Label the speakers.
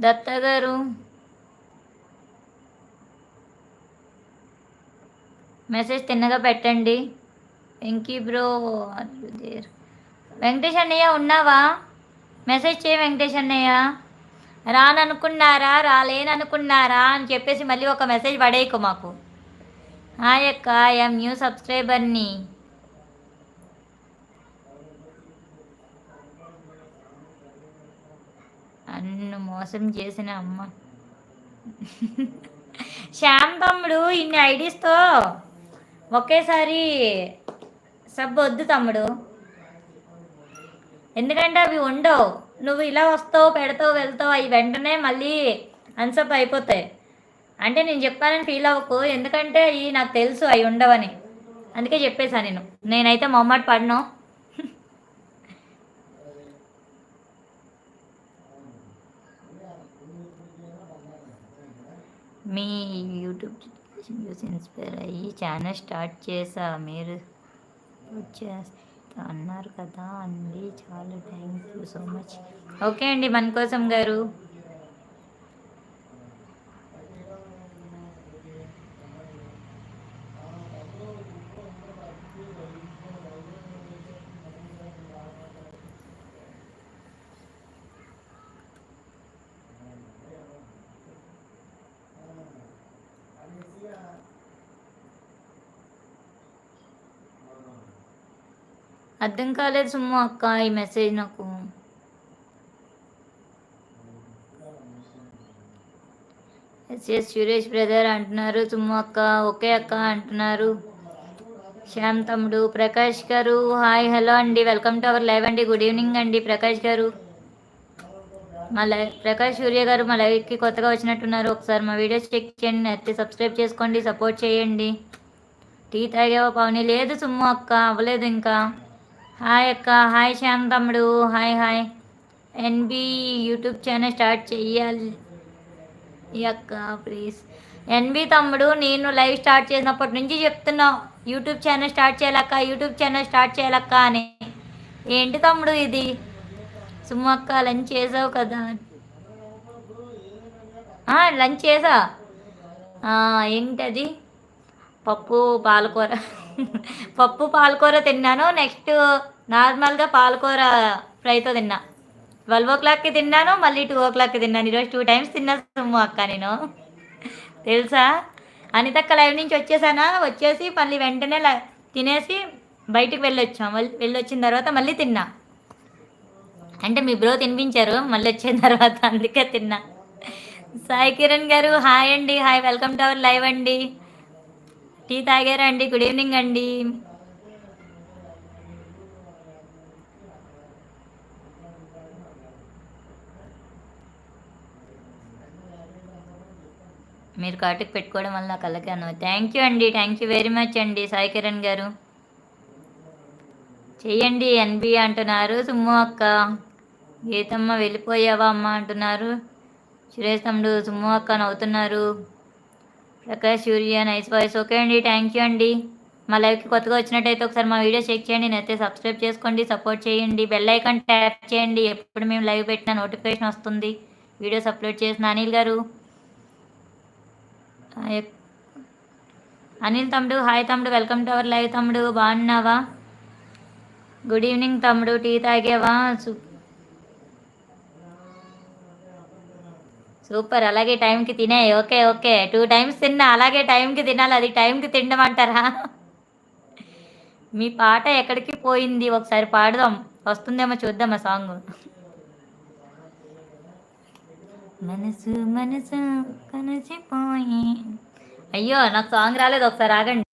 Speaker 1: దత్త గారు మెసేజ్ తిన్నగా పెట్టండి. Venky bro there. వెంకటేష్ అన్నయ్య ఉన్నావా? మెసేజ్ చేయి వెంకటేష్ అన్నయ్య. రాననుకున్నారా, రాలేననుకున్నారా అని చెప్పేసి మళ్ళీ ఒక మెసేజ్ పడేయకు మాకు. హాయ్ అక్క, ఐఎమ్ న్యూ సబ్స్క్రైబర్ని. నన్ను మోసం చేసిన అమ్మ. శ్యామ్ తమ్ముడు ఇన్ని ఐడీస్తో ఒకేసారి సబ్ వద్దు తమ్ముడు, ఎందుకంటే అవి ఉండవు. నువ్వు ఇలా వస్తావు, పెడతావు, వెళ్తావు, అవి వెంటనే మళ్ళీ అన్సబ్ అయిపోతాయి. అంటే నేను చెప్పానని ఫీల్ అవ్వకు, ఎందుకంటే అవి నాకు తెలుసు అవి ఉండవని, అందుకే చెప్పేశాను. నేనైతే మొహమాట పడను. మీ యూట్యూబ్ చూసి ఇన్స్పైర్ అయ్యి ఛానల్ స్టార్ట్ చేసా, మీరు చేస్తా అన్నారు కదా అండి, చాలా thank you so much. Okay అండి మన కోసం గారు. అర్థం కాలేదు సుమ్ము అక్క ఈ మెసేజ్ నాకు. ఎస్ఎస్ సురేష్ బ్రదర్ అంటున్నారు సుమ్ము అక్క. ఓకే అక్క అంటున్నారు. శ్యామ్ తమ్ముడు, ప్రకాష్ గారు హాయ్ హలో అండి, వెల్కమ్ టు అవర్ లైవ్ అండి. గుడ్ ఈవినింగ్ అండి ప్రకాష్ గారు. మా లైవ్ ప్రకాష్ సూర్య గారు మా లైవ్కి కొత్తగా వచ్చినట్టున్నారు. ఒకసారి మా వీడియోస్ చెక్ చేయండి, అయితే సబ్స్క్రైబ్ చేసుకోండి, సపోర్ట్ చేయండి. టీ తాగావా పవని? లేదు సుమ్ము అక్క, అవ్వలేదు ఇంకా. హాయ్ అక్క, హాయ్ శ్యామ్ తమ్ముడు, hi hi. NB YouTube channel start చెయ్యాలి అక్క ప్లీజ్. ఎన్బి తమ్ముడు, నేను లైవ్ స్టార్ట్ చేసినప్పటి నుంచి చెప్తున్నావు యూట్యూబ్ ఛానల్ స్టార్ట్ చేయాలక్క, యూట్యూబ్ ఛానల్ స్టార్ట్ చేయాలక్క అని. ఏంటి తమ్ముడు ఇది? సుమ్ము అక్క లంచ్ చేసావు కదా? లంచ్ చేసా. ఏంటది? పప్పు పాలకూర. పప్పు పాలకూర తిన్నాను. నెక్స్ట్ నార్మల్గా పాలకూర ఫ్రైతో తిన్నా. 12 o'clockకి తిన్నాను, మళ్ళీ 2 o'clockకి తిన్నాను. ఈరోజు 2 times తిన్నా సుమ్ము అక్క నేను, తెలుసా? అనితక్క లైవ్ నుంచి వచ్చేసానా, వచ్చేసి మళ్ళీ వెంటనే తినేసి బయటికి వెళ్ళొచ్చిన తర్వాత మళ్ళీ తిన్నా. అంటే మీ బ్రో తినిపించారు మళ్ళీ వచ్చిన తర్వాత, అందుకే తిన్నా. సాయి కిరణ్ గారు హాయ్ అండి, hi, welcome to our live అండి. టీ తాగారా అండి? గుడ్ ఈవినింగ్ అండి. మీరు కాటుకు పెట్టుకోవడం వల్ల నాకు అలాగే అన్న. థ్యాంక్ యూ అండి, థ్యాంక్ యూ వెరీ మచ్ అండి సాయి కిరణ్ గారు. చెయ్యండి ఎన్బి అంటున్నారు సుమ్ము అక్క. గీతమ్మ వెళ్ళిపోయావా అమ్మ అంటున్నారు. సురేష్ తమ్ముడు సుమ్ము అక్క నవ్వుతున్నారు. ప్రకాష్ సూర్య నైస్ వాయిస్. ఓకే అండి, థ్యాంక్ యూ అండి. మా లైవ్కి కొత్తగా వచ్చినట్టయితే ఒకసారి మా వీడియో చెక్ చేయండి, నేనైతే సబ్స్క్రైబ్ చేసుకోండి, సపోర్ట్ చేయండి, బెల్ ఐకాన్ ట్యాప్ చేయండి. ఎప్పుడు మేము లైవ్ పెట్టిన నోటిఫికేషన్ వస్తుంది, వీడియోస్ అప్లోడ్ చేసిన. అనిల్ గారు, అనిల్ తమ్ముడు హాయ్ తమ్ముడు, వెల్కమ్ టు అవర్ లైవ్ తమ్ముడు. బాగున్నావా? గుడ్ ఈవినింగ్ తమ్ముడు, టీ తాగావా? సూపర్, అలాగే టైంకి తినే. ఓకే ఓకే, 2 times తిన్నా, అలాగే టైంకి తినాలి. అది టైంకి తినడం అంటారా? మీ పాట ఎక్కడికి పోయింది? ఒకసారి పాడదాం, వస్తుందేమో చూద్దాం ఆ సాంగ్. మనసు మనసు కనసిపోయి. అయ్యో నాకు సాంగ్ రాలేదు, ఒకసారి ఆగండి.